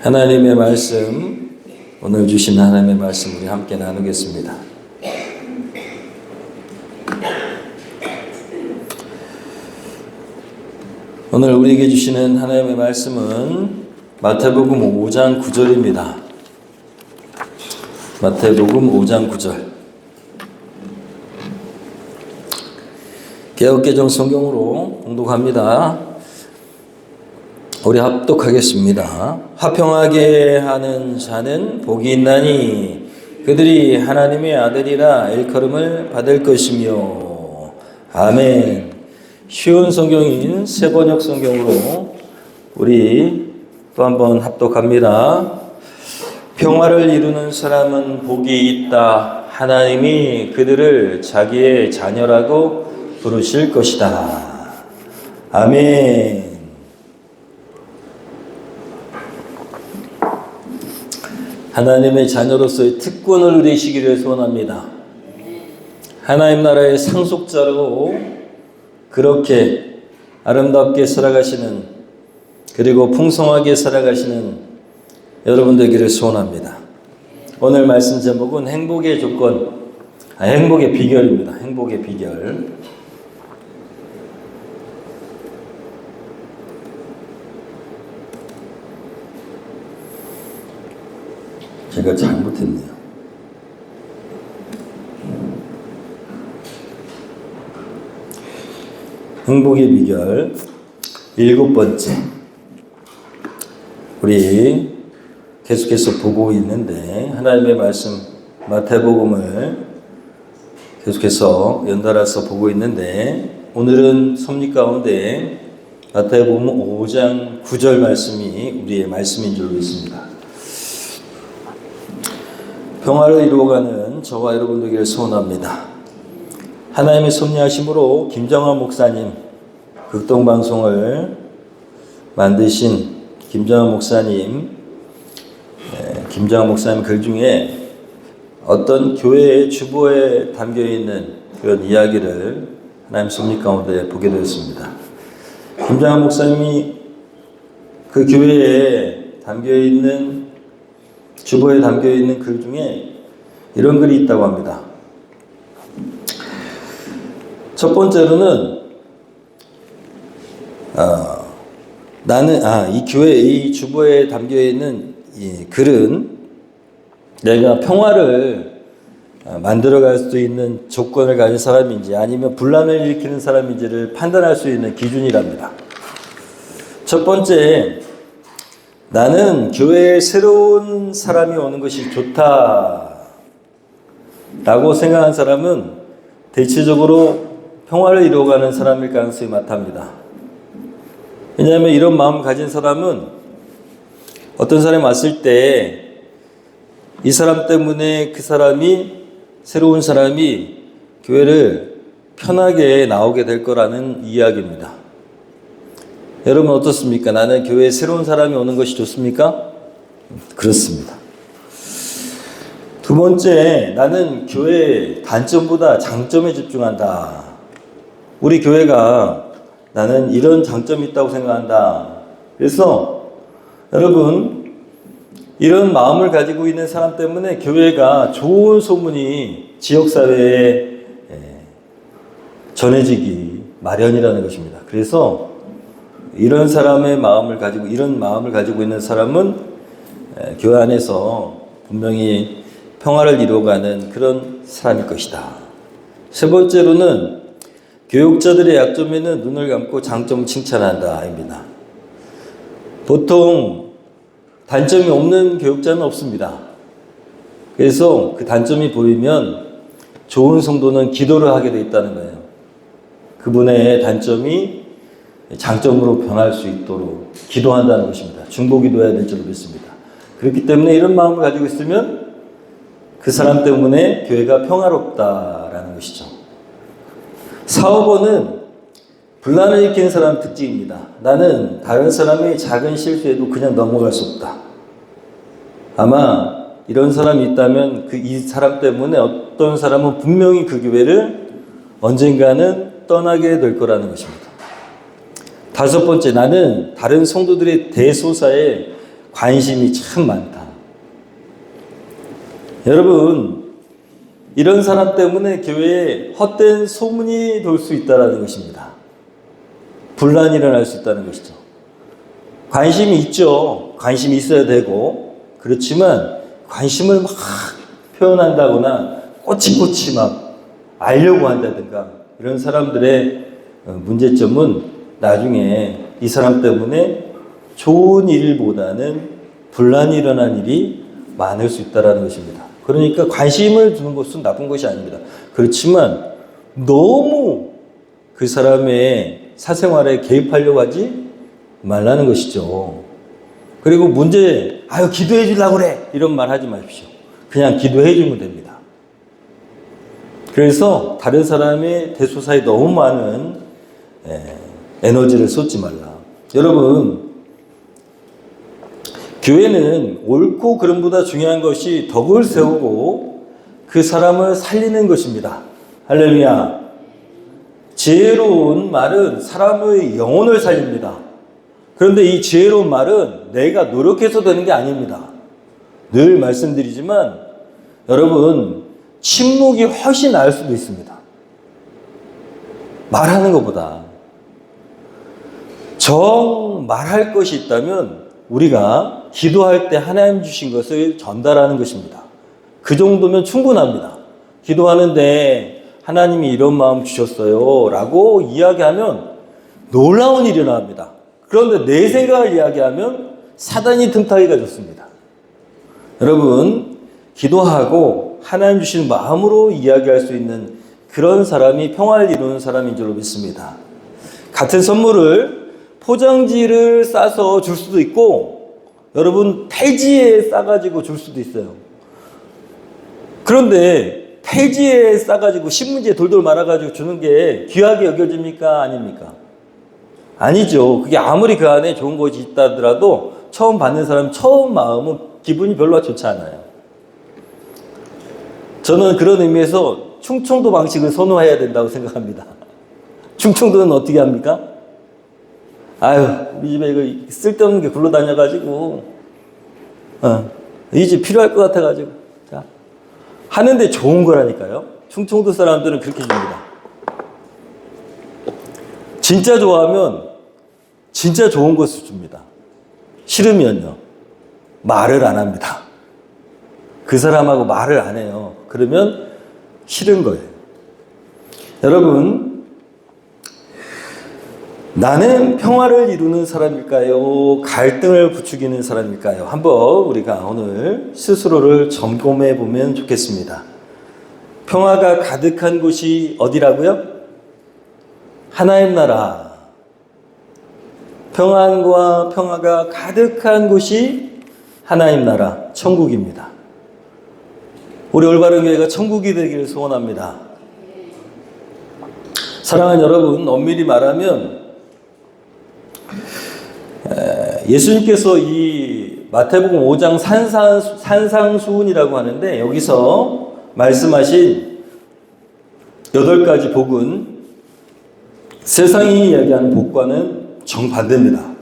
하나님의 말씀, 오늘 주신 하나님의 말씀 우리 함께 나누겠습니다. 오늘 우리에게 주시는 하나님의 말씀은 마태복음 5장 9절입니다. 마태복음 5장 9절. 개역개정 성경으로 봉독합니다. 우리 합독하겠습니다. 화평하게 하는 자는 복이 있나니 그들이 하나님의 아들이라 일컬음을 받을 것이며. 아멘. 쉬운 성경인 새번역 성경으로 우리 또 한번 합독합니다. 평화를 이루는 사람은 복이 있다. 하나님이 그들을 자기의 자녀라고 부르실 것이다. 아멘. 하나님의 자녀로서의 특권을 누리시기를 소원합니다. 하나님 나라의 상속자로 그렇게 아름답게 살아가시는, 그리고 풍성하게 살아가시는 여러분 되기를 소원합니다. 오늘 말씀 제목은 행복의 조건, 행복의 비결입니다. 행복의 비결. 제가 잘못했네요. 행복의 비결 7번째. 우리 계속해서 보고 있는데 하나님의 말씀 마태복음을 계속해서 연달아서 보고 있는데 오늘은 섭리 가운데 마태복음 5장 9절 말씀이 우리의 말씀인 줄 믿습니다. 평화를 이루어가는 저와 여러분 되기를 소원합니다. 하나님의 섭리하심으로 김정환 목사님, 극동방송을 만드신 김정환 목사님 글 중에 어떤 교회의 주보에 담겨있는 그런 이야기를 하나님 섭리 가운데 보게 되었습니다. 김정환 목사님이 그 교회에 담겨있는 주보에 담겨있는 글 중에 이런 글이 있다고 합니다. 첫 번째로는 이 교회 이 주보에 담겨있는 이 글은 내가 평화를 만들어갈 수 있는 조건을 가진 사람인지 아니면 분란을 일으키는 사람인지를 판단할 수 있는 기준이랍니다. 첫 번째, 나는 교회에 새로운 사람이 오는 것이 좋다 라고 생각한 사람은 대체적으로 평화를 이루어가는 사람일 가능성이 많답니다. 왜냐하면 이런 마음을 가진 사람은 어떤 사람이 왔을 때 이 사람 때문에 그 사람이, 새로운 사람이 교회를 편하게 나오게 될 거라는 이야기입니다. 여러분 어떻습니까? 나는 교회에 새로운 사람이 오는 것이 좋습니까? 그렇습니다. 두 번째, 나는 교회의 단점보다 장점에 집중한다. 우리 교회가 나는 이런 장점이 있다고 생각한다. 그래서 여러분, 이런 마음을 가지고 있는 사람 때문에 교회가 좋은 소문이 지역사회에 전해지기 마련이라는 것입니다. 그래서 이런 사람의 마음을 가지고, 이런 마음을 가지고 있는 사람은 교회 안에서 분명히 평화를 이루어가는 그런 사람일 것이다. 세 번째로는 교육자들의 약점에는 눈을 감고 장점을 칭찬한다. 입니다. 보통 단점이 없는 교육자는 없습니다. 그래서 그 단점이 보이면 좋은 성도는 기도를 하게 돼 있다는 거예요. 그분의 단점이 장점으로 변할 수 있도록 기도한다는 것입니다. 중보기도해야 될 줄 믿습니다. 그렇기 때문에 이런 마음을 가지고 있으면 그 사람 때문에 교회가 평화롭다라는 것이죠. 4번은 분란을 일으키는 사람 특징입니다. 나는 다른 사람의 작은 실수에도 그냥 넘어갈 수 없다. 아마 이런 사람이 있다면 이 사람 때문에 어떤 사람은 분명히 그 교회를 언젠가는 떠나게 될 거라는 것입니다. 5번째, 나는 다른 성도들의 대소사에 관심이 참 많다. 여러분, 이런 사람 때문에 교회에 헛된 소문이 돌 수 있다는 것입니다. 분란이 일어날 수 있다는 것이죠. 관심이 있죠. 관심이 있어야 되고, 그렇지만 관심을 막 표현한다거나 꼬치꼬치 막 알려고 한다든가, 이런 사람들의 문제점은 나중에 이 사람 때문에 좋은 일보다는 분란이 일어난 일이 많을 수 있다는 것입니다. 그러니까 관심을 두는 것은 나쁜 것이 아닙니다. 그렇지만 너무 그 사람의 사생활에 개입하려고 하지 말라는 것이죠. 그리고 기도해 주려고 그래, 이런 말 하지 마십시오. 그냥 기도해 주면 됩니다. 그래서 다른 사람의 대소사에 너무 많은 에너지를 쏟지 말라. 여러분, 교회는 옳고 그름보다 중요한 것이 덕을 세우고 그 사람을 살리는 것입니다. 할렐루야. 지혜로운 말은 사람의 영혼을 살립니다. 그런데 이 지혜로운 말은 내가 노력해서 되는 게 아닙니다. 늘 말씀드리지만 여러분, 침묵이 훨씬 나을 수도 있습니다. 말하는 것보다. 말할 것이 있다면 우리가 기도할 때 하나님 주신 것을 전달하는 것입니다. 그 정도면 충분합니다. 기도하는데 하나님이 이런 마음 주셨어요 라고 이야기하면 놀라운 일이 일어납니다. 그런데 내 생각을 이야기하면 사단이 틈타기가 좋습니다. 여러분, 기도하고 하나님 주시는 마음으로 이야기할 수 있는 그런 사람이 평화를 이루는 사람인 줄로 믿습니다. 같은 선물을 포장지를 싸서 줄 수도 있고 여러분 폐지에 싸가지고 줄 수도 있어요. 그런데 폐지에 싸가지고 신문지에 돌돌 말아가지고 주는 게 귀하게 여겨집니까? 아닙니까? 아니죠. 그게 아무리 그 안에 좋은 것이 있다 하더라도 처음 받는 사람 처음 마음은 기분이 별로 좋지 않아요. 저는 그런 의미에서 충청도 방식을 선호해야 된다고 생각합니다. 충청도는 어떻게 합니까? 우리 집에 이거 쓸데없는 게 굴러다녀가지고, 이 집 필요할 것 같아가지고, 자. 하는데 좋은 거라니까요. 충청도 사람들은 그렇게 줍니다. 진짜 좋아하면 진짜 좋은 것을 줍니다. 싫으면요, 말을 안 합니다. 그 사람하고 말을 안 해요. 그러면 싫은 거예요. 여러분, 나는 평화를 이루는 사람일까요? 갈등을 부추기는 사람일까요? 한번 우리가 오늘 스스로를 점검해 보면 좋겠습니다. 평화가 가득한 곳이 어디라고요? 하나님 나라. 평안과 평화가 가득한 곳이 하나님 나라, 천국입니다. 우리 올바른 교회가 천국이 되기를 소원합니다. 사랑하는 여러분, 엄밀히 말하면 예수님께서 이 마태복음 5장 산상수훈이라고 하는데 여기서 말씀하신 8가지 복은 세상이 이야기하는 복과는 정반대입니다.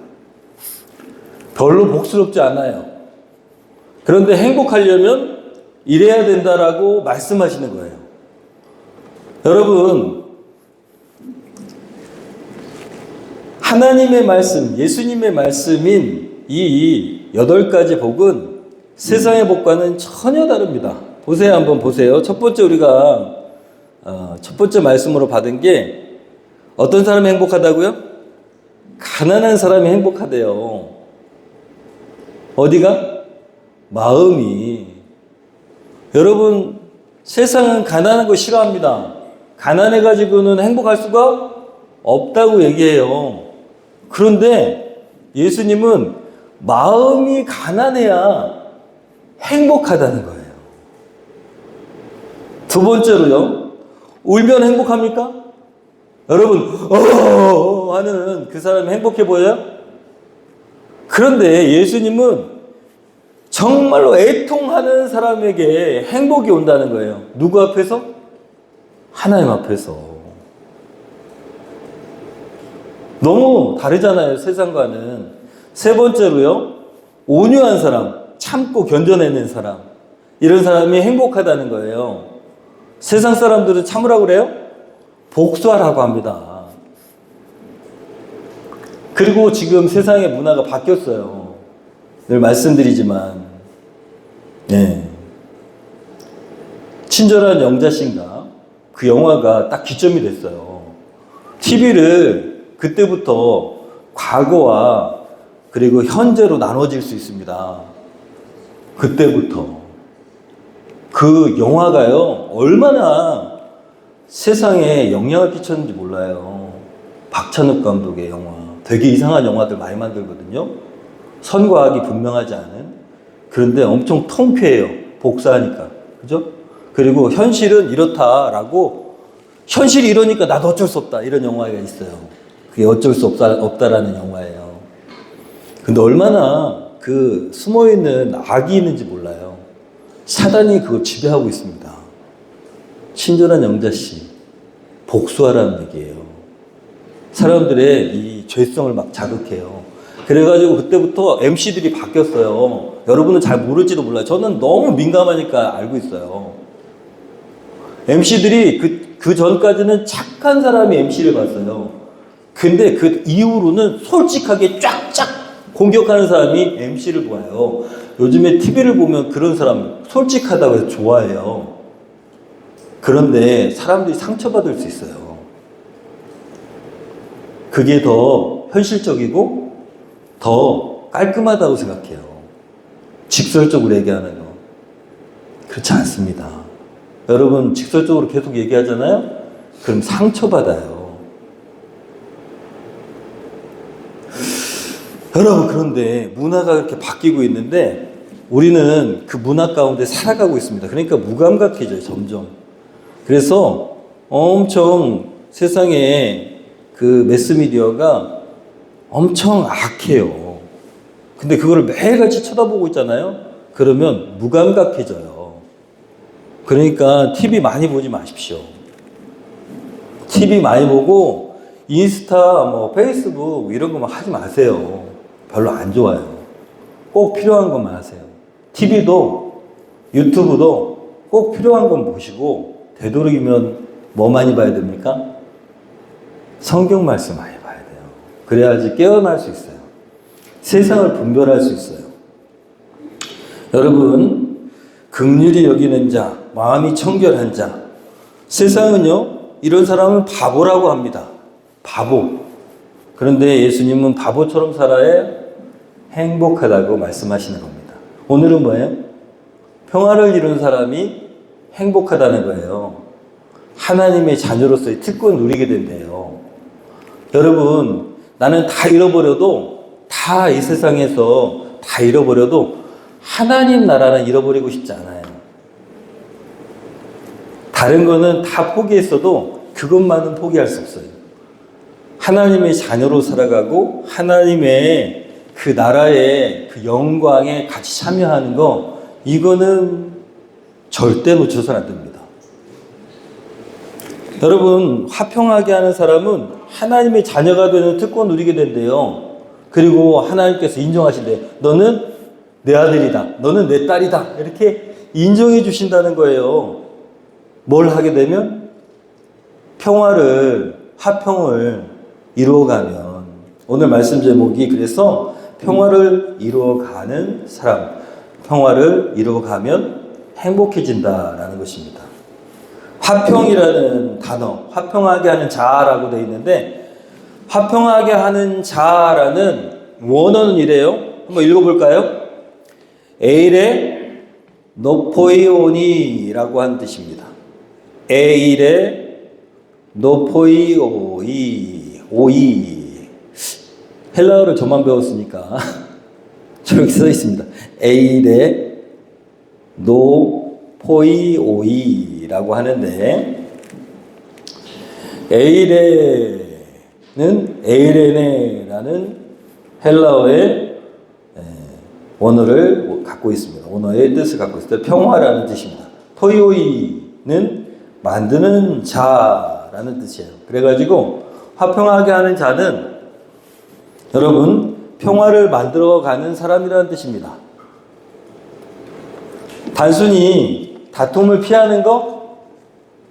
별로 복스럽지 않아요. 그런데 행복하려면 이래야 된다라고 말씀하시는 거예요. 여러분, 하나님의 말씀, 예수님의 말씀인 이 8가지 복은 세상의 복과는 전혀 다릅니다. 보세요, 한번 보세요. 첫 번째 우리가 첫 번째 말씀으로 받은 게 어떤 사람이 행복하다고요? 가난한 사람이 행복하대요. 어디가? 마음이. 여러분, 세상은 가난한 거 싫어합니다. 가난해가지고는 행복할 수가 없다고 얘기해요. 그런데 예수님은 마음이 가난해야 행복하다는 거예요. 두 번째로요, 울면 행복합니까? 여러분, 하는 그 사람이 행복해 보여요? 그런데 예수님은 정말로 애통하는 사람에게 행복이 온다는 거예요. 누구 앞에서? 하나님 앞에서. 너무 다르잖아요, 세상과는. 세 번째로요, 온유한 사람, 참고 견뎌내는 사람, 이런 사람이 행복하다는 거예요. 세상 사람들은 참으라고 그래요? 복수하라고 합니다. 그리고 지금 세상의 문화가 바뀌었어요. 늘 말씀드리지만, 네. 친절한 영자씨인가? 그 영화가 딱 기점이 됐어요. TV를 그때부터 과거와 그리고 현재로 나눠질 수 있습니다. 그때부터. 그 영화가요, 얼마나 세상에 영향을 끼쳤는지 몰라요. 박찬욱 감독의 영화. 되게 이상한 영화들 많이 만들거든요. 선과학이 분명하지 않은. 그런데 엄청 통쾌해요. 복사하니까. 그죠? 그리고 현실은 이렇다라고, 현실이 이러니까 나도 어쩔 수 없다. 이런 영화가 있어요. 그게 어쩔 수 없다라는 영화예요. 근데 얼마나 그 숨어있는 악이 있는지 몰라요. 사단이 그걸 지배하고 있습니다. 친절한 영자씨, 복수하라는 얘기예요. 사람들의 이 죄성을 막 자극해요. 그래가지고 그때부터 MC들이 바뀌었어요. 여러분은 잘 모를지도 몰라요. 저는 너무 민감하니까 알고 있어요. MC들이 그 전까지는 착한 사람이 MC를 봤어요. 근데 그 이후로는 솔직하게 쫙쫙 공격하는 사람이 MC를 봐요. 요즘에 TV를 보면 그런 사람 솔직하다고 해서 좋아해요. 그런데 사람들이 상처받을 수 있어요. 그게 더 현실적이고 더 깔끔하다고 생각해요. 직설적으로 얘기하는 거. 그렇지 않습니다. 여러분 직설적으로 계속 얘기하잖아요? 그럼 상처받아요. 여러분, 그런데 문화가 그렇게 바뀌고 있는데 우리는 그 문화 가운데 살아가고 있습니다. 그러니까 무감각해져요, 점점. 그래서 엄청 세상에 그 매스미디어가 엄청 악해요. 근데 그거를 매일같이 쳐다보고 있잖아요? 그러면 무감각해져요. 그러니까 TV 많이 보지 마십시오. TV 많이 보고 인스타, 페이스북 이런 거 막 하지 마세요. 별로 안 좋아요. 꼭 필요한 것만 하세요. TV도 유튜브도 꼭 필요한 건 보시고 되도록이면 뭐 많이 봐야 됩니까? 성경 말씀 많이 봐야 돼요. 그래야지 깨어날 수 있어요. 세상을 분별할 수 있어요. 여러분, 긍휼히 여기는 자, 마음이 청결한 자. 세상은요, 이런 사람은 바보라고 합니다. 바보. 그런데 예수님은 바보처럼 살아야 행복하다고 말씀하시는 겁니다. 오늘은 뭐예요? 평화를 이룬 사람이 행복하다는 거예요. 하나님의 자녀로서의 특권을 누리게 된대요. 여러분, 나는 다 잃어버려도, 다 이 세상에서 다 잃어버려도 하나님 나라는 잃어버리고 싶지 않아요. 다른 거는 다 포기했어도 그것만은 포기할 수 없어요. 하나님의 자녀로 살아가고 하나님의 그 나라의 그 영광에 같이 참여하는 거, 이거는 절대 놓쳐서는 안 됩니다. 여러분, 화평하게 하는 사람은 하나님의 자녀가 되는 특권 누리게 된대요. 그리고 하나님께서 인정하신대요. 너는 내 아들이다. 너는 내 딸이다. 이렇게 인정해 주신다는 거예요. 뭘 하게 되면? 평화를, 화평을 이루어가면. 오늘 말씀 제목이 그래서 평화를 이루어가는 사람, 평화를 이루어가면 행복해진다라는 것입니다. 화평이라는 단어, 화평하게 하는 자라고 되어 있는데, 화평하게 하는 자라는 원어는 이래요. 한번 읽어볼까요? 에일에 노포이오니라고 하는 뜻입니다. 에일에 노포이오이. 헬라어를 저만 배웠으니까 저렇게 써 있습니다. 에일에 노포이오이라고 하는데, 에이레네라는 헬라어의 원어를 갖고 있습니다. 원어의 뜻을 갖고 있습니다. 평화라는 뜻입니다. 토이오이는 만드는 자라는 뜻이에요. 그래가지고 화평하게 하는 자는, 여러분, 평화를 만들어가는 사람이라는 뜻입니다. 단순히 다툼을 피하는 거,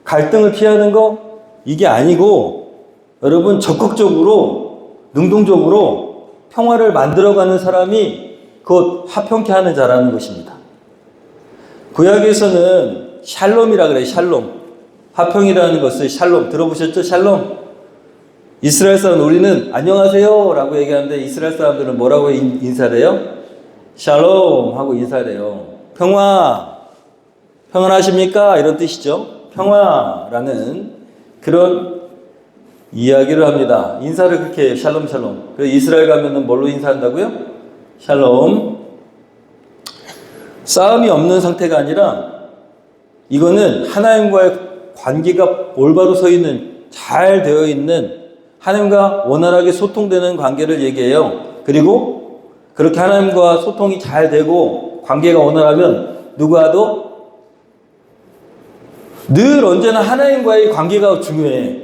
갈등을 피하는 거, 이게 아니고 여러분 적극적으로, 능동적으로 평화를 만들어가는 사람이 곧 화평케 하는 자라는 것입니다. 구약에서는 샬롬이라 그래요. 샬롬. 화평이라는 것을 샬롬. 들어보셨죠? 샬롬. 이스라엘 사람 우리는 안녕하세요 라고 얘기하는데 이스라엘 사람들은 뭐라고 인사를 해요? 샬롬 하고 인사를 해요. 평화. 평안하십니까? 이런 뜻이죠. 평화라는 그런 이야기를 합니다. 인사를 그렇게 샬롬 샬롬. 그래서 이스라엘 가면은 뭘로 인사한다고요? 샬롬. 싸움이 없는 상태가 아니라 이거는 하나님과의 관계가 올바로 서 있는, 잘 되어 있는, 하나님과 원활하게 소통되는 관계를 얘기해요. 그리고 그렇게 하나님과 소통이 잘 되고 관계가 원활하면 누구와도 늘 언제나 하나님과의 관계가 중요해.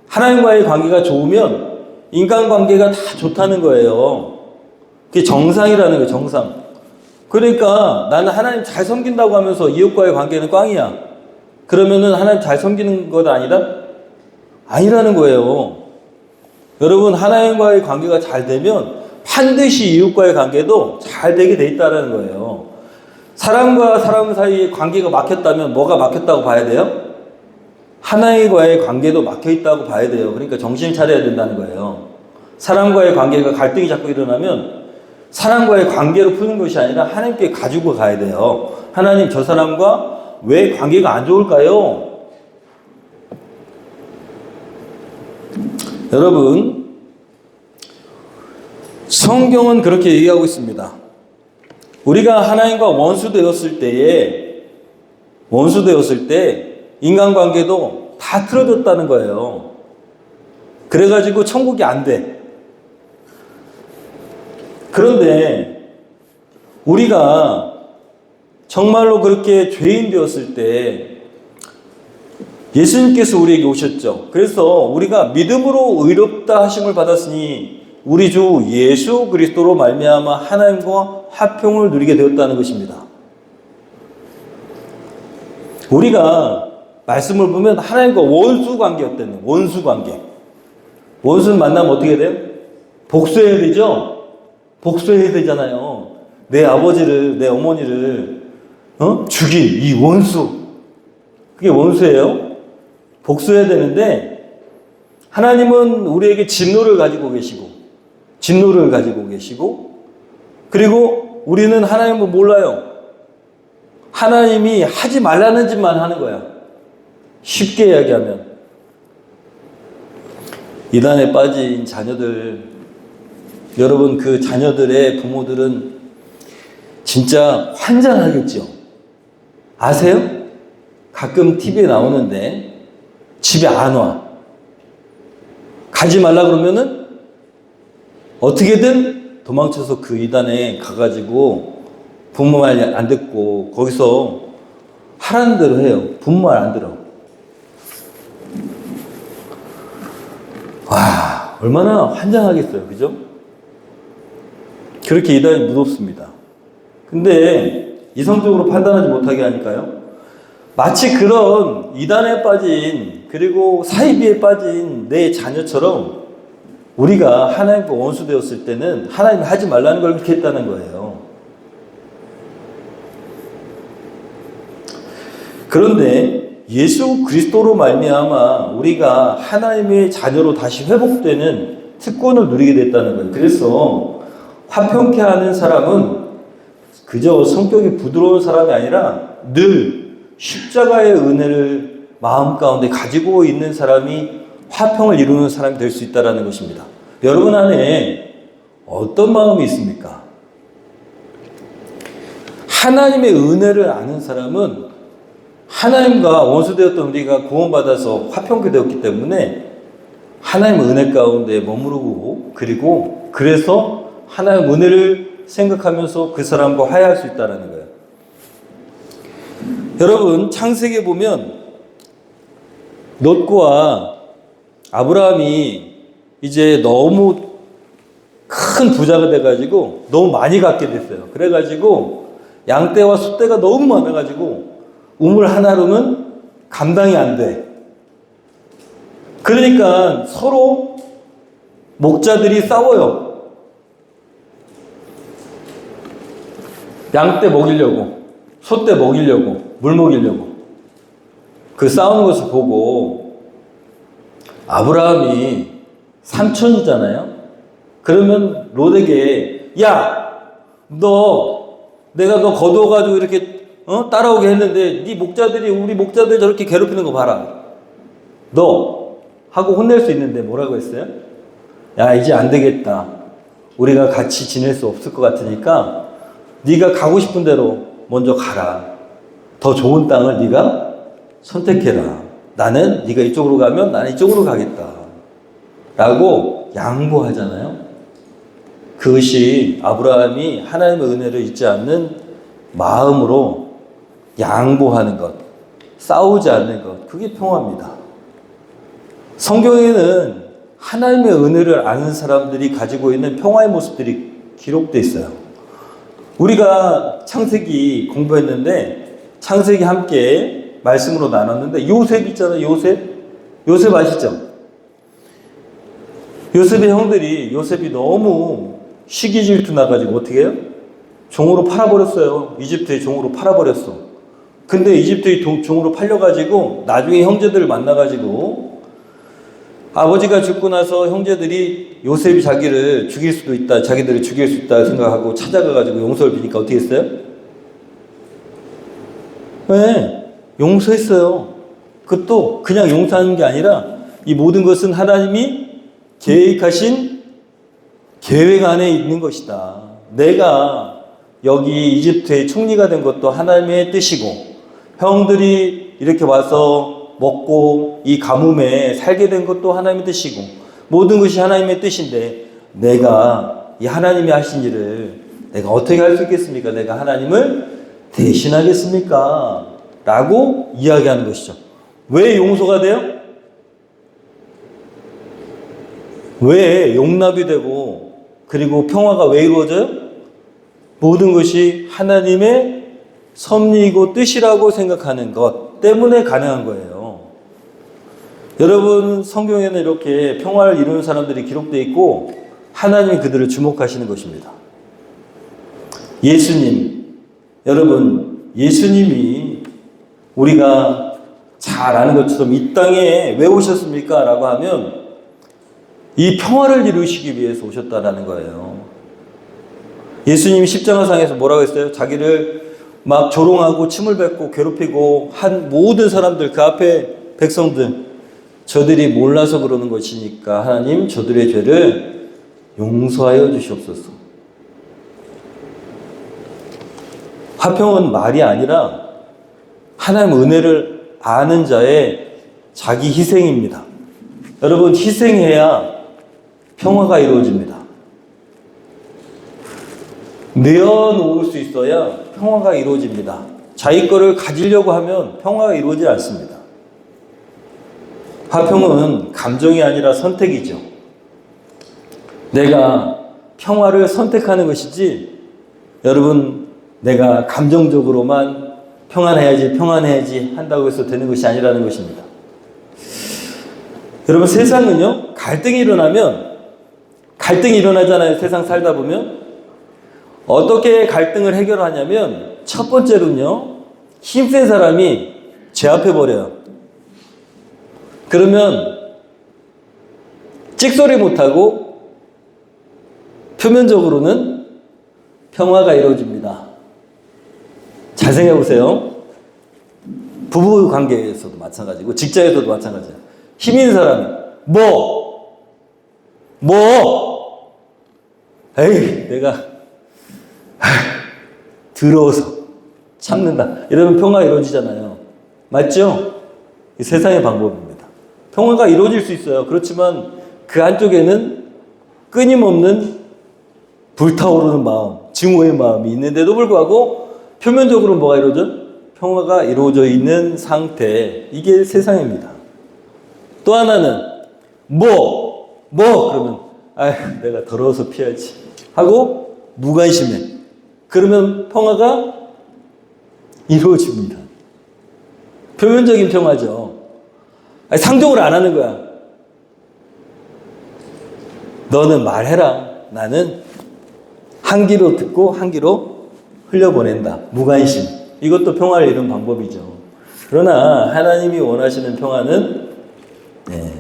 하나님과의 관계가 좋으면 인간관계가 다 좋다는 거예요. 그게 정상이라는 거예요. 정상. 그러니까 나는 하나님 잘 섬긴다고 하면서 이웃과의 관계는 꽝이야. 그러면은 하나님 잘 섬기는 것 아니다? 아니라는 거예요. 여러분, 하나님과의 관계가 잘 되면 반드시 이웃과의 관계도 잘 되게 돼 있다는 거예요. 사람과 사람 사이의 관계가 막혔다면 뭐가 막혔다고 봐야 돼요? 하나님과의 관계도 막혀 있다고 봐야 돼요. 그러니까 정신 차려야 된다는 거예요. 사람과의 관계가 갈등이 자꾸 일어나면 사람과의 관계로 푸는 것이 아니라 하나님께 가지고 가야 돼요. 하나님, 저 사람과 왜 관계가 안 좋을까요? 여러분, 성경은 그렇게 얘기하고 있습니다. 우리가 하나님과 원수 되었을 때 인간관계도 다 틀어졌다는 거예요. 그래가지고 천국이 안 돼. 그런데 우리가 정말로 그렇게 죄인 되었을 때 예수님께서 우리에게 오셨죠. 그래서 우리가 믿음으로 의롭다 하심을 받았으니 우리 주 예수 그리스도로 말미암아 하나님과 화평을 누리게 되었다는 것입니다. 우리가 말씀을 보면 하나님과 원수 관계였다는, 원수 관계. 원수는 만나면 어떻게 돼요? 복수해야 되죠? 복수해야 되잖아요. 내 아버지를, 내 어머니를 죽인 이 원수. 그게 원수예요. 복수해야 되는데 하나님은 우리에게 진노를 가지고 계시고 그리고 우리는 하나님을 몰라요. 하나님이 하지 말라는 짓만 하는 거야. 쉽게 이야기하면 이단에 빠진 자녀들, 여러분 그 자녀들의 부모들은 진짜 환장하겠죠. 아세요? 가끔 TV에 나오는데 집에 안 와. 가지 말라 그러면은 어떻게든 도망쳐서 그 이단에 가가지고 부모 말 안 듣고 거기서 하라는 대로 해요. 부모 말 안 들어. 와, 얼마나 환장하겠어요. 그죠? 그렇게 이단이 무섭습니다. 근데 이성적으로 판단하지 못하게 하니까요. 마치 그런 이단에 빠진, 그리고 사이비에 빠진 내 자녀처럼 우리가 하나님과 원수 되었을 때는 하나님이 하지 말라는 걸 그렇게 했다는 거예요. 그런데 예수 그리스도로 말미암아 우리가 하나님의 자녀로 다시 회복되는 특권을 누리게 됐다는 거예요. 그래서 화평케 하는 사람은 그저 성격이 부드러운 사람이 아니라 늘 십자가의 은혜를 마음 가운데 가지고 있는 사람이 화평을 이루는 사람이 될 수 있다는 것입니다. 여러분 안에 어떤 마음이 있습니까? 하나님의 은혜를 아는 사람은 하나님과 원수되었던 우리가 구원받아서 화평케 되었기 때문에 하나님의 은혜 가운데 머무르고 그리고 그래서 하나님의 은혜를 생각하면서 그 사람과 화해할 수 있다는 거예요. 여러분 창세기에 보면 롯과 아브라함이 이제 너무 큰 부자가 돼가지고 너무 많이 갖게 됐어요. 그래가지고 양떼와 소떼가 너무 많아가지고 우물 하나로는 감당이 안 돼. 그러니까 서로 목자들이 싸워요. 양떼 먹이려고, 소떼 먹이려고, 물 먹이려고. 그 싸우는 것을 보고 아브라함이 삼촌이잖아요. 그러면 롯에게 내가 너 거두어가지고 이렇게 따라오게 했는데 네 목자들이 우리 목자들 저렇게 괴롭히는 거 봐라. 너 하고 혼낼 수 있는데 뭐라고 했어요? 야, 이제 안 되겠다. 우리가 같이 지낼 수 없을 것 같으니까 네가 가고 싶은 대로 먼저 가라. 더 좋은 땅을 네가 선택해라. 나는 네가 이쪽으로 가면 나는 이쪽으로 가겠다. 라고 양보하잖아요. 그것이 아브라함이 하나님의 은혜를 잊지 않는 마음으로 양보하는 것, 싸우지 않는 것, 그게 평화입니다. 성경에는 하나님의 은혜를 아는 사람들이 가지고 있는 평화의 모습들이 기록되어 있어요. 우리가 창세기 공부했는데 창세기 함께 말씀으로 나눴는데 요셉 있잖아요. 요셉 아시죠? 요셉의 형들이 요셉이 너무 시기 질투 나가지고 어떻게 해요? 종으로 팔아버렸어요. 이집트의 종으로 팔아버렸어. 근데 이집트의 종으로 팔려가지고 나중에 형제들을 만나가지고 아버지가 죽고 나서 형제들이 요셉이 자기들을 죽일 수 있다 생각하고 찾아가가지고 용서를 비니까 어떻게 했어요? 네, 용서했어요. 그것도 그냥 용서하는 게 아니라 이 모든 것은 하나님이 계획하신 계획 안에 있는 것이다. 내가 여기 이집트의 총리가 된 것도 하나님의 뜻이고 형들이 이렇게 와서 먹고 이 가뭄에 살게 된 것도 하나님의 뜻이고 모든 것이 하나님의 뜻인데 내가 이 하나님이 하신 일을 내가 어떻게 할 수 있겠습니까? 내가 하나님을 대신하겠습니까? 라고 이야기하는 것이죠. 왜 용서가 돼요? 왜 용납이 되고 그리고 평화가 왜 이루어져요? 모든 것이 하나님의 섭리이고 뜻이라고 생각하는 것 때문에 가능한 거예요. 여러분 성경에는 이렇게 평화를 이루는 사람들이 기록되어 있고 하나님이 그들을 주목하시는 것입니다. 여러분 예수님이 우리가 잘 아는 것처럼 이 땅에 왜 오셨습니까? 라고 하면 이 평화를 이루시기 위해서 오셨다라는 거예요. 예수님이 십자가상에서 뭐라고 했어요? 자기를 막 조롱하고 침을 뱉고 괴롭히고 한 모든 사람들, 그 앞에 백성들, 저들이 몰라서 그러는 것이니까 하나님 저들의 죄를 용서하여 주시옵소서. 화평은 말이 아니라 하나님 은혜를 아는 자의 자기 희생입니다. 여러분 희생해야 평화가 이루어집니다. 내어놓을 수 있어야 평화가 이루어집니다. 자기 거를 가지려고 하면 평화가 이루어지지 않습니다. 화평은 감정이 아니라 선택이죠. 내가 평화를 선택하는 것이지 여러분 내가 감정적으로만 평안해야지 한다고 해서 되는 것이 아니라는 것입니다. 여러분 세상은요 갈등이 일어나잖아요. 세상 살다 보면 어떻게 갈등을 해결하냐면 첫 번째로는요 힘센 사람이 제압해 버려요. 그러면 찍소리 못하고 표면적으로는 평화가 이루어집니다. 잘 생각해 보세요. 부부 관계에서도 마찬가지고 직장에서도 마찬가지예요. 힘 있는 사람이 에이 내가 더러워서 참는다. 이러면 평화가 이루어지잖아요. 맞죠? 이 세상의 방법입니다. 평화가 이루어질 수 있어요. 그렇지만 그 한쪽에는 끊임없는 불타오르는 마음, 증오의 마음이 있는데도 불구하고 표면적으로 뭐가 이루어져? 평화가 이루어져 있는 상태. 이게 세상입니다. 또 하나는 그러면 아휴, 내가 더러워서 피하지 하고 무관심해. 그러면 평화가 이루어집니다. 표면적인 평화죠. 아니, 상종을 안 하는 거야. 너는 말해라. 나는 한 귀로 듣고 한 귀로 흘려보낸다. 무관심. 이것도 평화를 이루는 방법이죠. 그러나 하나님이 원하시는 평화는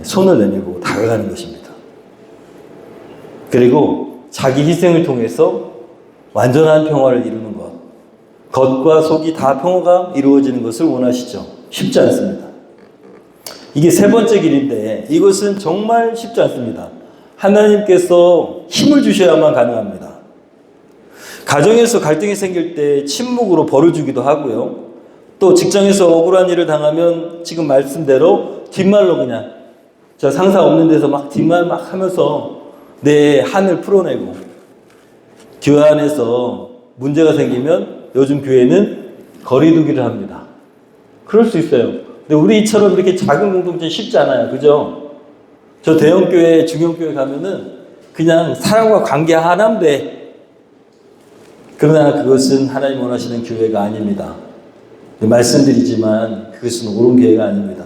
손을 내밀고 다가가는 것입니다. 그리고 자기 희생을 통해서 완전한 평화를 이루는 것. 겉과 속이 다 평화가 이루어지는 것을 원하시죠. 쉽지 않습니다. 이게 세 번째 길인데 이것은 정말 쉽지 않습니다. 하나님께서 힘을 주셔야만 가능합니다. 가정에서 갈등이 생길 때 침묵으로 벌을 주기도 하고요. 또 직장에서 억울한 일을 당하면 지금 말씀대로 뒷말로 그냥 저 상사 없는 데서 막 뒷말 막 하면서 내 한을 풀어내고, 교회 안에서 문제가 생기면 요즘 교회는 거리두기를 합니다. 그럴 수 있어요. 근데 우리처럼 이렇게 작은 공동체 쉽지 않아요. 그죠? 저 대형교회, 중형교회 가면은 그냥 사람과 관계 하나면 돼. 그러나 그것은 하나님 원하시는 교회가 아닙니다. 말씀드리지만 그것은 옳은 교회가 아닙니다.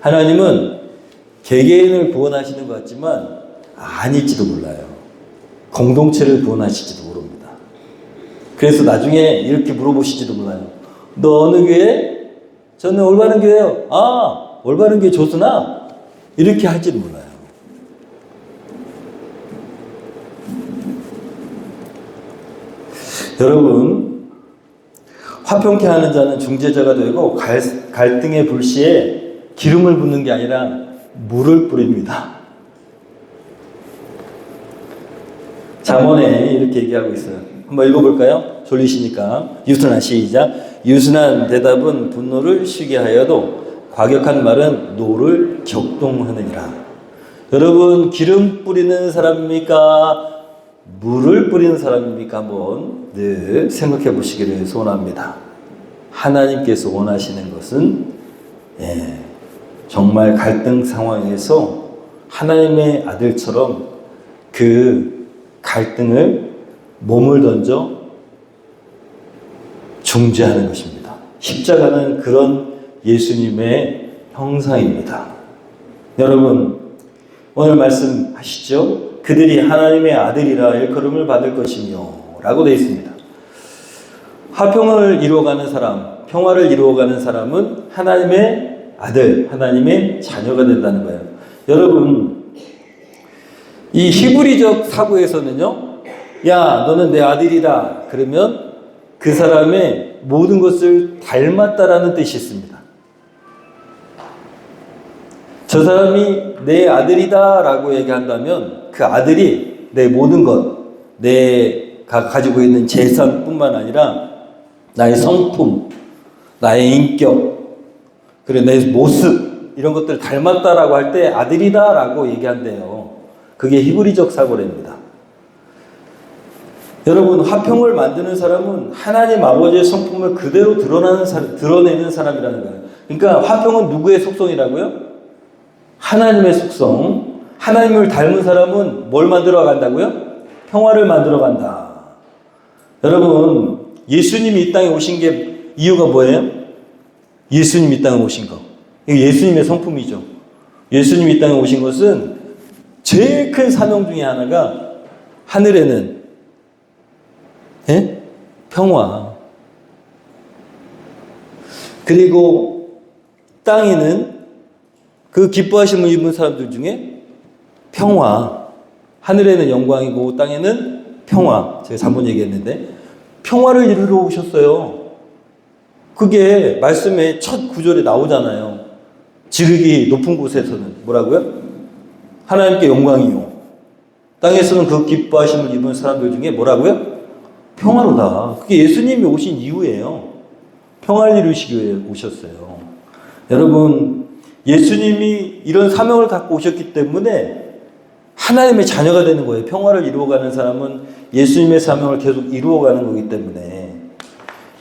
하나님은 개개인을 구원하시는 것 같지만 아닐지도 몰라요. 공동체를 구원하실지도 모릅니다. 그래서 나중에 이렇게 물어보실지도 몰라요. 너 어느 교회? 저는 올바른 교회요. 아, 올바른 교회 조수나? 이렇게 할지도 몰라요. 여러분, 화평케 하는 자는 중재자가 되고 갈등의 불씨에 기름을 붓는 게 아니라 물을 뿌립니다. 잠언에 이렇게 얘기하고 있어요. 한번 읽어볼까요? 졸리시니까. 유순한 시작. 유순한 대답은 분노를 쉬게 하여도 과격한 말은 노를 격동하느니라. 여러분, 기름 뿌리는 사람입니까? 물을 뿌리는 사람입니까? 한번 늘 생각해 보시기를 소원합니다. 하나님께서 원하시는 것은 정말 갈등 상황에서 하나님의 아들처럼 그 갈등을 몸을 던져 중재하는 것입니다. 십자가는 그런 예수님의 형상입니다. 여러분, 오늘 말씀하시죠? 그들이 하나님의 아들이라 일컬음을 받을 것이며 라고 되어 있습니다. 화평을 이루어가는 사람, 평화를 이루어가는 사람은 하나님의 아들, 하나님의 자녀가 된다는 거예요. 여러분, 이 히브리적 사고에서는요, 야, 너는 내 아들이다. 그러면 그 사람의 모든 것을 닮았다라는 뜻이 있습니다. 저 사람이 내 아들이다 라고 얘기한다면 그 아들이 내 모든 것, 내가 가지고 있는 재산뿐만 아니라 나의 성품, 나의 인격, 그리고 내 모습 이런 것들을 닮았다라고 할 때 아들이다 라고 얘기한대요. 그게 히브리적 사고랍니다. 여러분, 화평을 만드는 사람은 하나님 아버지의 성품을 그대로 드러내는 사람이라는 거예요. 그러니까 화평은 누구의 속성이라고요? 하나님의 속성. 하나님을 닮은 사람은 뭘 만들어 간다고요? 평화를 만들어 간다. 여러분, 예수님이 이 땅에 오신 게 이유가 뭐예요? 예수님이 이 땅에 오신 거. 이게 예수님의 성품이죠. 예수님이 이 땅에 오신 것은 제일 큰 사명 중에 하나가 하늘에는 평화, 그리고 땅에는 그 기뻐하심을 입은 사람들 중에 평화, 하늘에는 영광이고 땅에는 평화. 제가 3번 얘기했는데 평화를 이루러 오셨어요. 그게 말씀의 첫 구절에 나오잖아요. 지극히 높은 곳에서는 뭐라고요? 하나님께 영광이요. 땅에서는 그 기뻐하심을 입은 사람들 중에 뭐라고요? 평화로다. 그게 예수님이 오신 이유예요. 평화를 이루시기 위해 오셨어요. 여러분, 예수님이 이런 사명을 갖고 오셨기 때문에 하나님의 자녀가 되는 거예요. 평화를 이루어가는 사람은 예수님의 사명을 계속 이루어가는 거기 때문에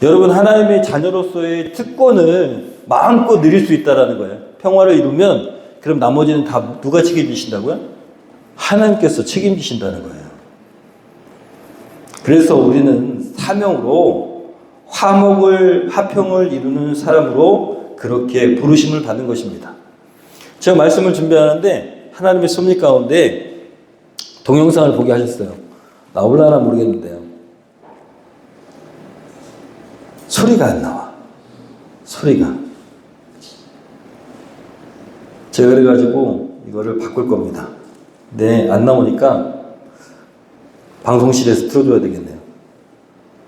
여러분, 하나님의 자녀로서의 특권을 마음껏 누릴 수 있다는 거예요. 평화를 이루면 그럼 나머지는 다 누가 책임지신다고요? 하나님께서 책임지신다는 거예요. 그래서 우리는 사명으로 화평을 이루는 사람으로 그렇게 부르심을 받는 것입니다. 제가 말씀을 준비하는데 하나님의 섭리 가운데 동영상을 보게 하셨어요. 나올라나 모르겠는데요. 소리가 안 나와. 소리가. 제가 그래가지고 이거를 바꿀 겁니다. 네, 안 나오니까 방송실에서 틀어줘야 되겠네요.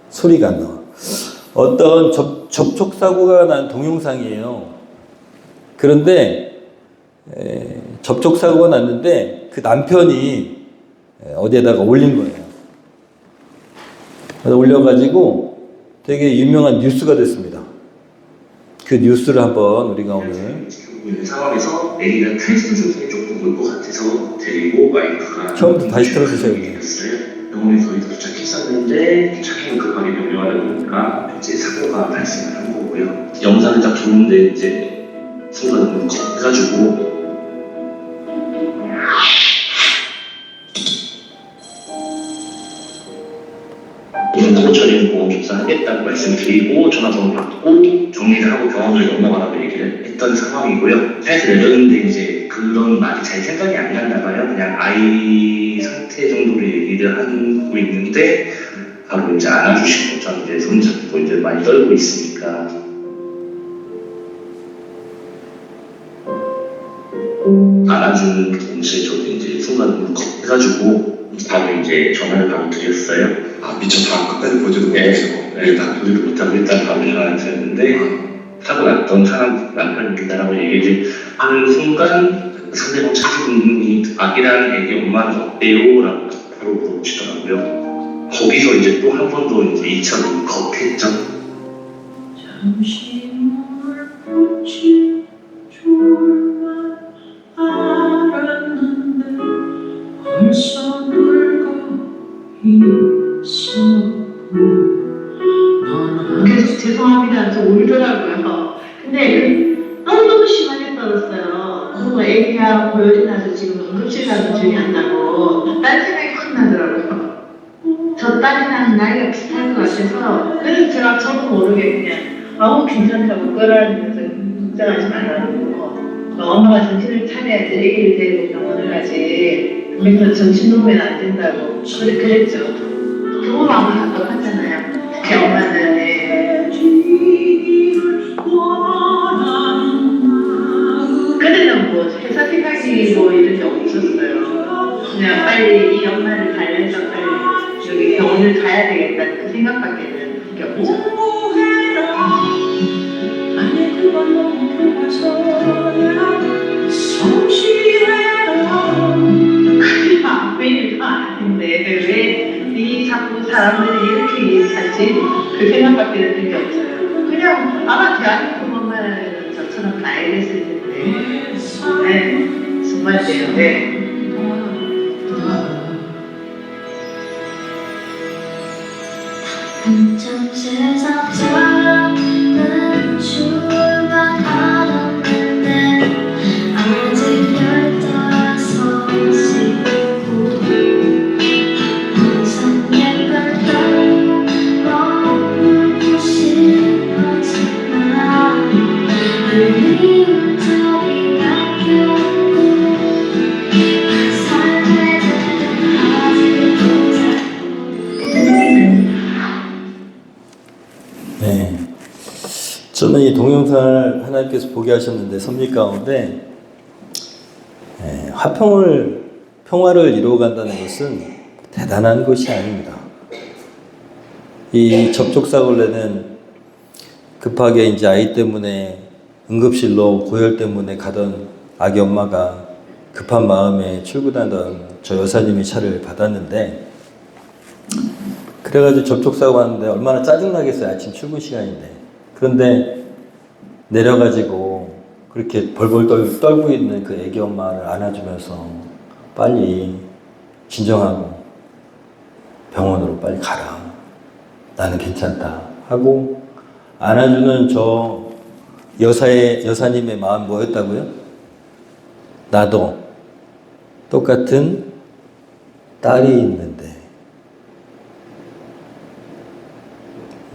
소리가 안 나와. 어떤 접촉사고가 난 동영상이에요. 그런데 접촉사고가 났는데 그 남편이 어디에다가 올린 거예요. 그래서 올려가지고 되게 유명한 뉴스가 됐습니다. 그 뉴스를 한번 우리가 오늘 상황에서 내리는 탈선 증상이 조금 올 것 같아서 데리고 와이프가 처음부터 다시 틀어주세요. 병원에 거의 도착했었는데 착행을 급하게 명령하다 보니까 이제 사고가 발생을 한 거고요. 영상은 딱 좋은데 이제 순간 겁해가지고 고철인 보험 조사하겠다고 말씀을 드리고 전화번호 받고 정리를 하고 병원을 넘어가라고 얘기를 했던 상황이고요. 사실 내렸는데 이제 그런 말이 잘 생각이 안 났나 봐요. 그냥 아이 상태 정도로 얘기를 하고 있는데 바로 이제 안아주시고 저는 이제 손잡고 이제 많이 떨고 있으니까 안아주는 동시에 저도 이제 순간 울컥해가지고 바로 이제 전화를 바로 드렸어요. 아, 미처 다음 끝까지 보지도 못하시고. 일단 보지도 못하고 일단 바로 전화를 드렸는데 사고 났던 사람 남편입니다라고 얘기를 하는 순간 상대방 차주분이 아기랑 애기 엄마는 어때요? 라고 바로 물어보시더라고요. 거기서 이제 또 한 번 더 이제 2차로 겁했죠. 잠시 뭘 붙이 줄만 알았는데 벌써 늙어 있었고 계속 죄송합니다 하면서 울더라고요. 근데 너무너무 심하게 떨었어요. 그리고 애기야 고열이 나서 지금 응급실 가서 중요한다고 딸 생각이 확 나더라고요. 저 딸이랑 나이가 비슷할 것 같아서 그래서 제가 저도 모르게 그냥 아무 괜찮다고 끌어안으면서 걱정하지 말라고 엄마가 정신을 차려야지 애기를 데리고 병원을 가지 그래서 정신노면 안 된다고 그랬죠. 부모 마음은 똑같잖아요. 특히 엄마는 그때는 뭐 회사 생각이 뭐 이런 게 없었어요. 그냥 빨리 이 엄마를 달래서 빨리 여기 병원을 가야 되겠다는 그 생각밖에는 그게 없죠. 아니 그건 너무 그래서야 성실해라 그게 아무 일도 아닌데 왜 이 자꾸 사람들이 이렇게 살지? 그 생각밖에 드는 게 없어요. 그냥 아마 대한민국 엄마는 저처럼 나이 됐을 텐데 네, 정말이에요. 네. 한참 세상 사랑은 출발하였는데 아직 열다섯 시고 항상 예쁜 너무 싫어지만 그리운 자리가 겨우 삶에 대해 네. 저는 이 동영상을 하나님께서 보게 하셨는데 섭리 가운데 평화를 이루어간다는 것은 대단한 것이 아닙니다. 이 접촉사고를 급하게 이제 아이 때문에 응급실로 고열 때문에 가던 아기 엄마가 급한 마음에 출근하던 저 여사님이 차를 받았는데 그래가지고 접촉사고 하는데 얼마나 짜증나겠어요. 아침 출근 시간인데. 그런데 내려가지고 그렇게 벌벌 떨고 있는 그 애기 엄마를 안아주면서 빨리 진정하고 병원으로 빨리 가라. 나는 괜찮다. 하고 안아주는 저 여사님의 마음 뭐였다고요? 나도 똑같은 딸이 있는데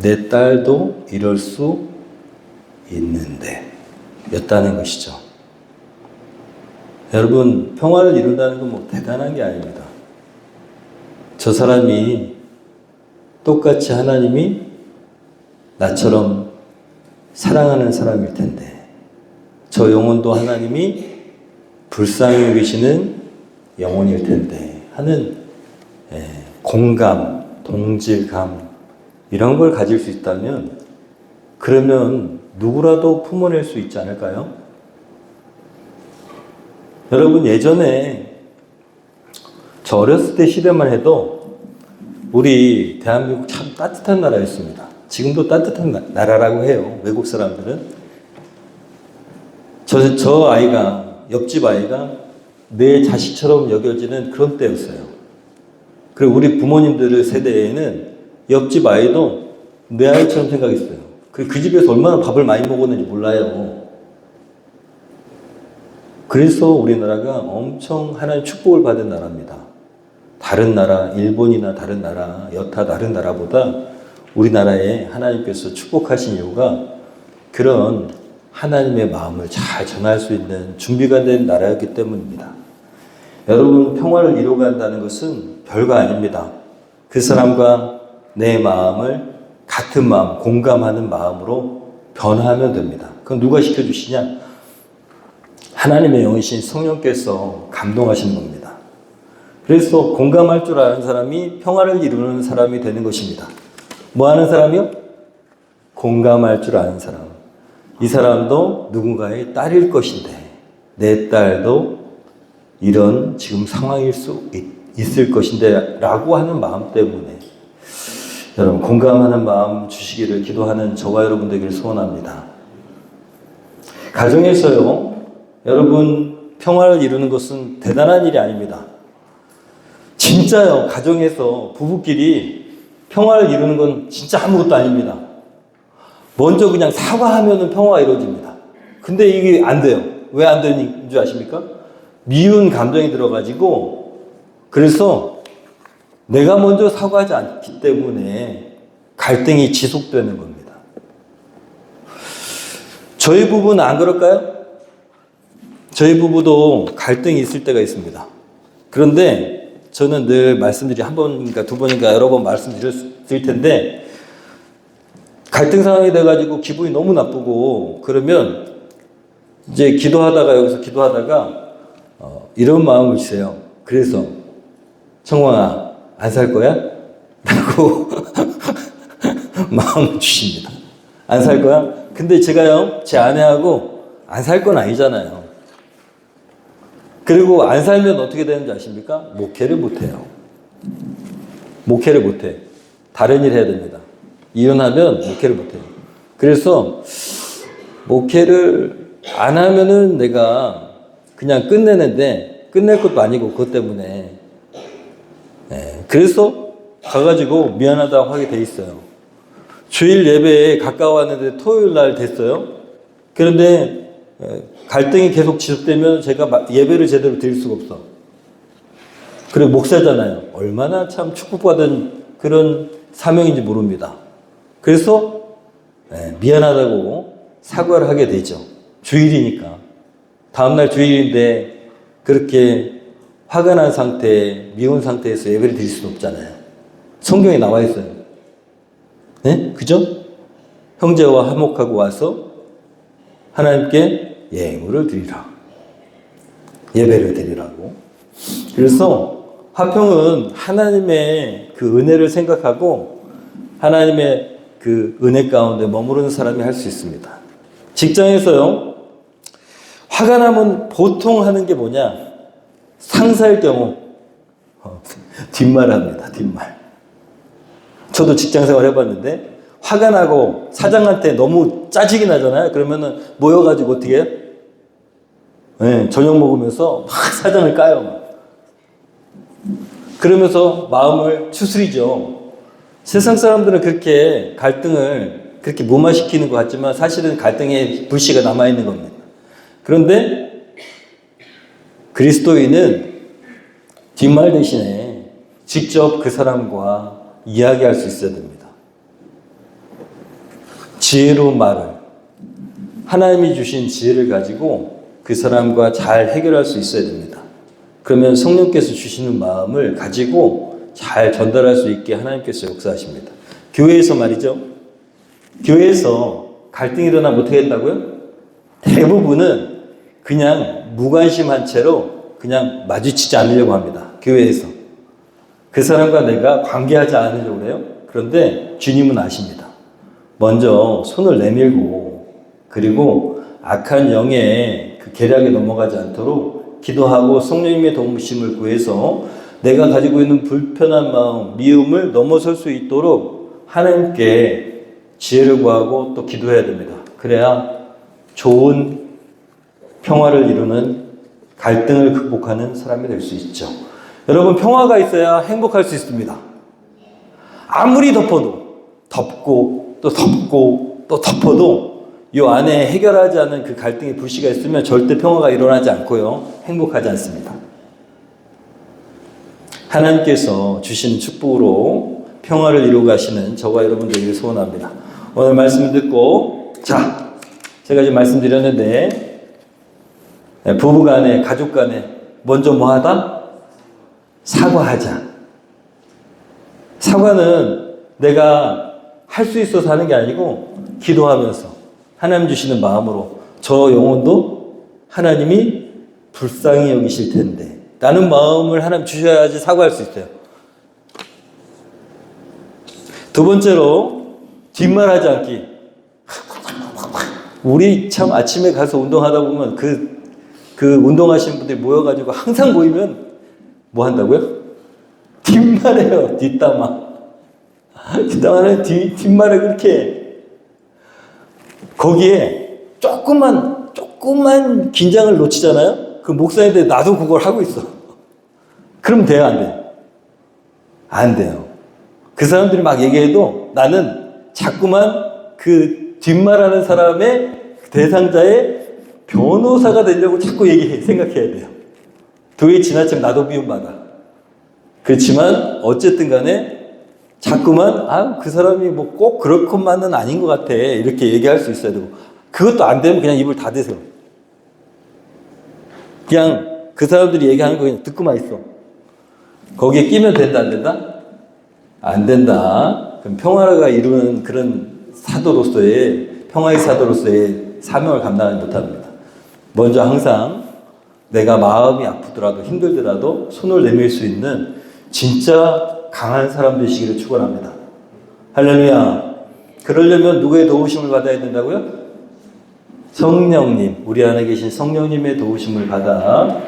내 딸도 이럴 수 있는데 였다는 것이죠. 여러분, 평화를 이룬다는 건 뭐 대단한 게 아닙니다. 저 사람이 똑같이 하나님이 나처럼 사랑하는 사람일 텐데, 저 영혼도 하나님이 불쌍히 여기시는 영혼일 텐데 하는 공감, 동질감 이런 걸 가질 수 있다면, 그러면 누구라도 품어낼 수 있지 않을까요? 여러분, 예전에 저 어렸을 때 시대만 해도 우리 대한민국 참 따뜻한 나라였습니다. 지금도 따뜻한 나라라고 해요, 외국 사람들은. 저 아이가, 옆집 아이가 내 자식처럼 여겨지는 그런 때였어요. 그리고 우리 부모님들 세대에는 옆집 아이도 내 아이처럼 생각했어요. 그 집에서 얼마나 밥을 많이 먹었는지 몰라요. 그래서 우리나라가 엄청 하나님 축복을 받은 나라입니다. 다른 나라, 일본이나 다른 나라, 여타 다른 나라보다 우리나라에 하나님께서 축복하신 이유가 그런 하나님의 마음을 잘 전할 수 있는 준비가 된 나라였기 때문입니다. 여러분, 평화를 이루어간다는 것은 별거 아닙니다. 그 사람과 내 마음을 같은 마음, 공감하는 마음으로 변화하면 됩니다. 그건 누가 시켜주시냐? 하나님의 영이신 성령께서 감동하시는 겁니다. 그래서 공감할 줄 아는 사람이 평화를 이루는 사람이 되는 것입니다. 뭐 하는 사람이요? 공감할 줄 아는 사람. 이 사람도 누군가의 딸일 것인데 내 딸도 이런 지금 상황일 수 있을 것인데 라고 하는 마음 때문에 여러분, 공감하는 마음 주시기를 기도하는 저와 여러분 되기를 소원합니다. 가정에서요, 여러분, 평화를 이루는 것은 대단한 일이 아닙니다. 진짜요, 가정에서 부부끼리 평화를 이루는 건 진짜 아무것도 아닙니다. 먼저 그냥 사과하면 평화가 이루어집니다. 근데 이게 안 돼요. 왜 안 되는 줄 아십니까? 미운 감정이 들어가지고, 그래서 내가 먼저 사과하지 않기 때문에 갈등이 지속되는 겁니다. 저희 부부는 안 그럴까요? 저희 부부도 갈등이 있을 때가 있습니다. 그런데 저는 늘 말씀드리, 한 번인가 두 번인가 여러 번 말씀드렸을 텐데, 갈등 상황이 돼가지고 기분이 너무 나쁘고 그러면 이제 여기서 기도하다가 이런 마음을 주세요. 그래서 청광아, 안 살 거야? 라고 마음을 주십니다. 안 살 거야? 근데 제가요, 제 아내하고 안 살 건 아니잖아요. 그리고 안 살면 어떻게 되는지 아십니까? 목회를 못해요. 목회를 못해. 다른 일 해야 됩니다. 이혼하면 목회를 못해요. 그래서 목회를 안 하면은 내가 그냥 끝내는데 끝낼 것도 아니고 그것 때문에 그래서 가가지고 미안하다고 하게 돼 있어요. 주일 예배에 가까워왔는데 토요일 날 됐어요. 그런데 갈등이 계속 지속되면 제가 예배를 제대로 드릴 수가 없어. 그리고 목사잖아요. 얼마나 참 축복받은 그런 사명인지 모릅니다. 그래서 미안하다고 사과를 하게 되죠. 주일이니까. 다음날 주일인데 그렇게 화가 난 상태, 미운 상태에서 예배를 드릴 수는 없잖아요. 성경에 나와 있어요. 네? 그죠? 형제와 화목하고 와서 하나님께 예물을 드리라. 예배를 드리라고. 그래서 화평은 하나님의 그 은혜를 생각하고 하나님의 그 은혜 가운데 머무르는 사람이 할 수 있습니다. 직장에서요, 화가 나면 보통 하는 게 뭐냐? 상사일 경우 뒷말합니다. 뒷말. 저도 직장 생활 해봤는데 화가 나고 사장한테 너무 짜증이 나잖아요. 그러면은 모여가지고 어떻게 해요? 저녁 먹으면서 막 사장을 까요. 그러면서 마음을 추스리죠. 세상 사람들은 그렇게 갈등을 그렇게 무마시키는 것 같지만 사실은 갈등의 불씨가 남아있는 겁니다. 그런데 그리스도인은 뒷말 대신에 직접 그 사람과 이야기할 수 있어야 됩니다. 지혜로운 말을, 하나님이 주신 지혜를 가지고 그 사람과 잘 해결할 수 있어야 됩니다. 그러면 성령께서 주시는 마음을 가지고 잘 전달할 수 있게 하나님께서 역사하십니다. 교회에서 말이죠. 교회에서 갈등이 일어나면 어떻게 한다고요? 대부분은 그냥 무관심한 채로 그냥 마주치지 않으려고 합니다. 교회에서. 그 사람과 내가 관계하지 않으려고 그래요. 그런데 주님은 아십니다. 먼저 손을 내밀고 그리고 악한 영의 그 계략에 넘어가지 않도록 기도하고 성령님의 도우심을 구해서 내가 가지고 있는 불편한 마음, 미움을 넘어설 수 있도록 하나님께 지혜를 구하고 또 기도해야 됩니다. 그래야 좋은 평화를 이루는 갈등을 극복하는 사람이 될 수 있죠. 여러분, 평화가 있어야 행복할 수 있습니다. 아무리 덮어도 덮고 또 덮고 또 덮어도 이 안에 해결하지 않은 그 갈등의 불씨가 있으면 절대 평화가 일어나지 않고요. 행복하지 않습니다. 하나님께서 주신 축복으로 평화를 이루고 가시는 저와 여러분들에게 소원합니다. 오늘 말씀을 듣고, 자, 제가 지금 말씀드렸는데, 부부 간에, 가족 간에 먼저 뭐 하다? 사과하자. 사과는 내가 할 수 있어서 하는 게 아니고 기도하면서 하나님 주시는 마음으로 저 영혼도 하나님이 불쌍히 여기실 텐데 라는 마음을 하나님 주셔야지 사과할 수 있어요. 두 번째로 뒷말하지 않기. 우리 참 아침에 가서 운동하다 보면 그 운동하시는 분들이 모여가지고 항상 모이면 뭐 한다고요? 뒷말해요. 뒷담화. 뒷담화는 뒷말을 그렇게 거기에 조금만 긴장을 놓치잖아요. 그 목사님들 나도 그걸 하고 있어. 그럼 돼요, 안 돼요? 안 돼요. 그 사람들이 막 얘기해도 나는 자꾸만 그 뒷말하는 사람의 대상자의 변호사가 되려고 자꾸 생각해야 돼요. 도에 지나치면 나도 미움받아. 그렇지만 어쨌든 간에 자꾸만 그 사람이 뭐 꼭 그럴 것만은 아닌 것 같아 이렇게 얘기할 수 있어야 되고, 그것도 안 되면 그냥 입을 닫으세요. 그냥 그 사람들이 얘기하는 거 그냥 듣고만 있어. 거기에 끼면 된다, 안 된다? 안 된다. 그럼 평화가 이루는 그런 사도로서의, 평화의 사도로서의 사명을 감당하지 못합니다. 먼저 항상 내가 마음이 아프더라도 힘들더라도 손을 내밀 수 있는 진짜 강한 사람 되시기를 축원합니다. 할렐루야. 그러려면 누구의 도우심을 받아야 된다고요? 성령님, 우리 안에 계신 성령님의 도우심을 받아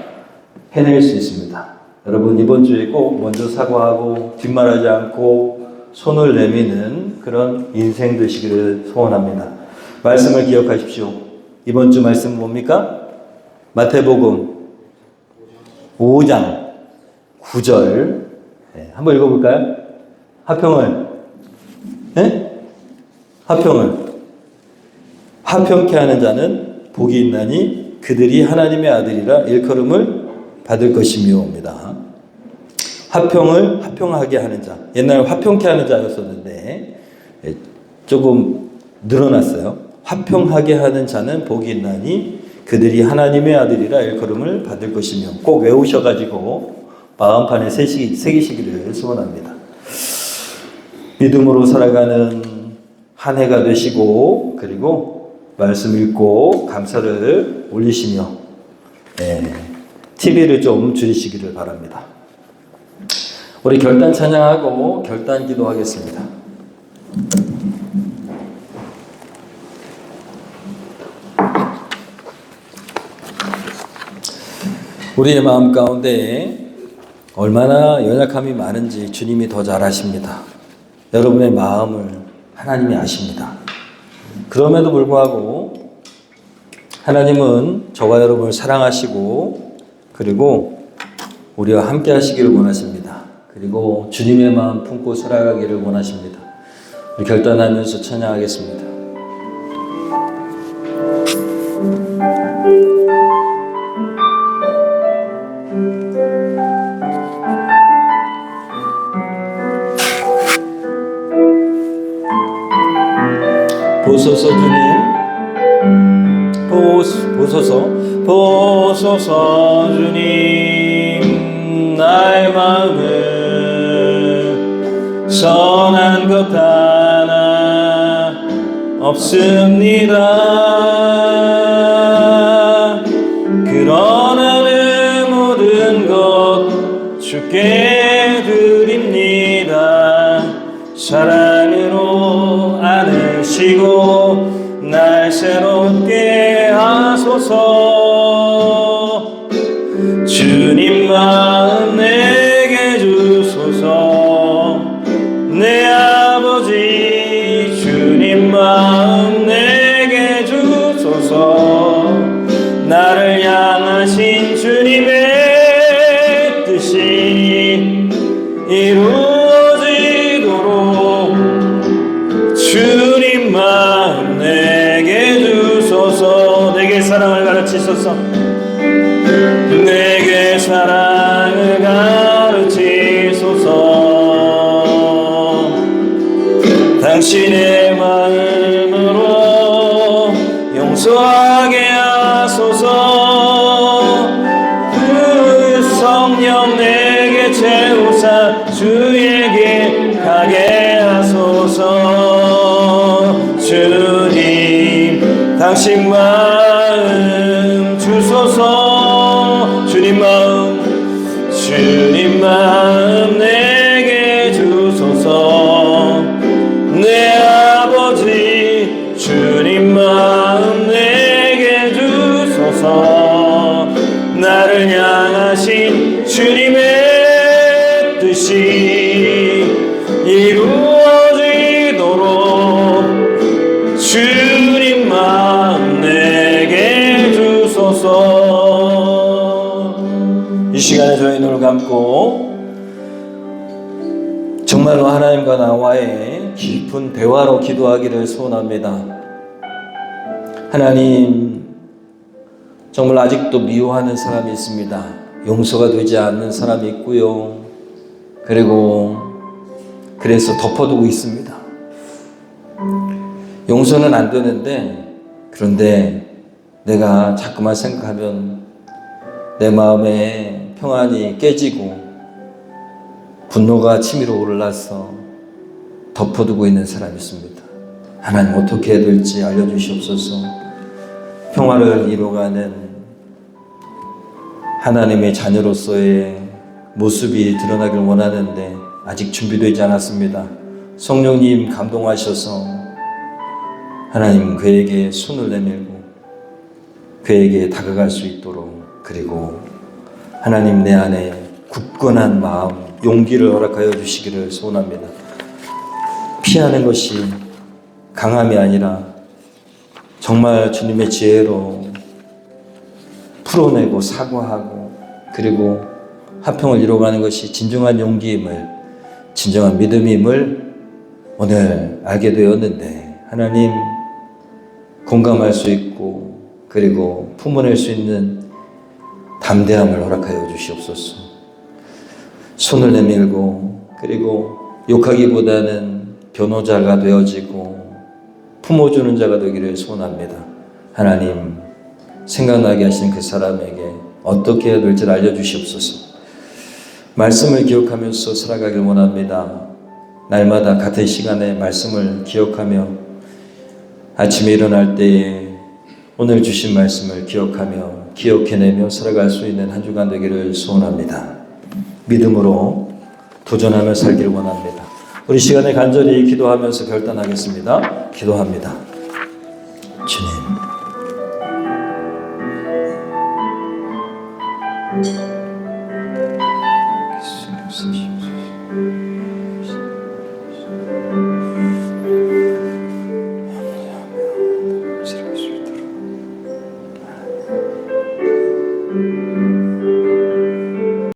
해낼 수 있습니다. 여러분, 이번 주에 꼭 먼저 사과하고 뒷말하지 않고 손을 내미는 그런 인생 되시기를 소원합니다. 말씀을 기억하십시오. 이번 주 말씀 뭡니까? 마태복음 5장 9절. 네, 한번 읽어볼까요? 화평을, 네? 화평을. 화평케 하는 자는 복이 있나니 그들이 하나님의 아들이라 일컬음을 받을 것이며옵니다. 화평하게 하는 자. 옛날 화평케 하는 자였었는데 조금 늘어났어요. 화평하게 하는 자는 복이 있나니 그들이 하나님의 아들이라 일컬음을 받을 것이며, 꼭 외우셔가지고 마음판에 새기시기를 소원합니다. 믿음으로 살아가는 한 해가 되시고, 그리고 말씀 읽고 감사를 올리시며 TV를 좀 줄이시기를 바랍니다. 우리 결단 찬양하고 결단 기도하겠습니다. 우리의 마음 가운데 얼마나 연약함이 많은지 주님이 더 잘 아십니다. 여러분의 마음을 하나님이 아십니다. 그럼에도 불구하고 하나님은 저와 여러분을 사랑하시고 그리고 우리와 함께 하시기를 원하십니다. 그리고 주님의 마음 품고 살아가기를 원하십니다. 우리 결단하면서 찬양하겠습니다. 보소서 주님, 보소서 주님, 나의 마음을 선한 것 하나 없습니다. 그러나 내 모든 것 주께 드립니다. 사랑으로 안으시고 날 새롭게 하소서. 주님 마음 내게 주소서. 내 아버지 주님 마음 내게 주소서. 나를 향하신 주님의 뜻이 이루어지도록 주님 마음 내게 주소서. 내게 사랑을 가르치소서. 내게 사랑을 가르치소서. 당신의 마음으로 용서하게 하소서. 그 성령 내게 채우사 주에게 가게 하소서. 주님 당신 마음 주소서. 주님 마음 내게 주소서. 내 아버지 주님 마음 내게 주소서. 나를 향하신 주님의 뜻이 이루어지도록 주님 마음 내게 주소서. 이 시간에 저희 눈을 감고 정말로 하나님과 나와의 깊은 대화로 기도하기를 소원합니다. 하나님, 정말 아직도 미워하는 사람이 있습니다. 용서가 되지 않는 사람이 있고요. 그래서 덮어두고 있습니다. 용서는 안 되는데, 그런데 내가 자꾸만 생각하면 내 마음에 평안이 깨지고 분노가 치밀어 올라서 덮어두고 있는 사람이 있습니다. 하나님, 어떻게 해야 될지 알려주시옵소서. 평화를 이루어가는 하나님의 자녀로서의 모습이 드러나길 원하는데 아직 준비되지 않았습니다. 성령님 감동하셔서 하나님 그에게 손을 내밀고 그에게 다가갈 수 있도록, 그리고 하나님 내 안에 굳건한 마음, 용기를 허락하여 주시기를 소원합니다. 피하는 것이 강함이 아니라 정말 주님의 지혜로 풀어내고 사과하고 그리고 화평을 이루어가는 것이 진정한 용기임을, 진정한 믿음임을 오늘 알게 되었는데, 하나님 공감할 수 있고 그리고 품어낼 수 있는 담대함을 허락하여 주시옵소서. 손을 내밀고 그리고 욕하기보다는 변호자가 되어지고 품어주는 자가 되기를 소원합니다. 하나님, 생각나게 하신 그 사람에게 어떻게 해야 될지 알려주시옵소서. 말씀을 기억하면서 살아가길 원합니다. 날마다 같은 시간에 말씀을 기억하며 아침에 일어날 때에 오늘 주신 말씀을 기억하며 기억해내며 살아갈 수 있는 한 주간 되기를 소원합니다. 믿음으로 도전하며 살기를 원합니다. 우리 시간에 간절히 기도하면서 결단하겠습니다. 기도합니다. 주님,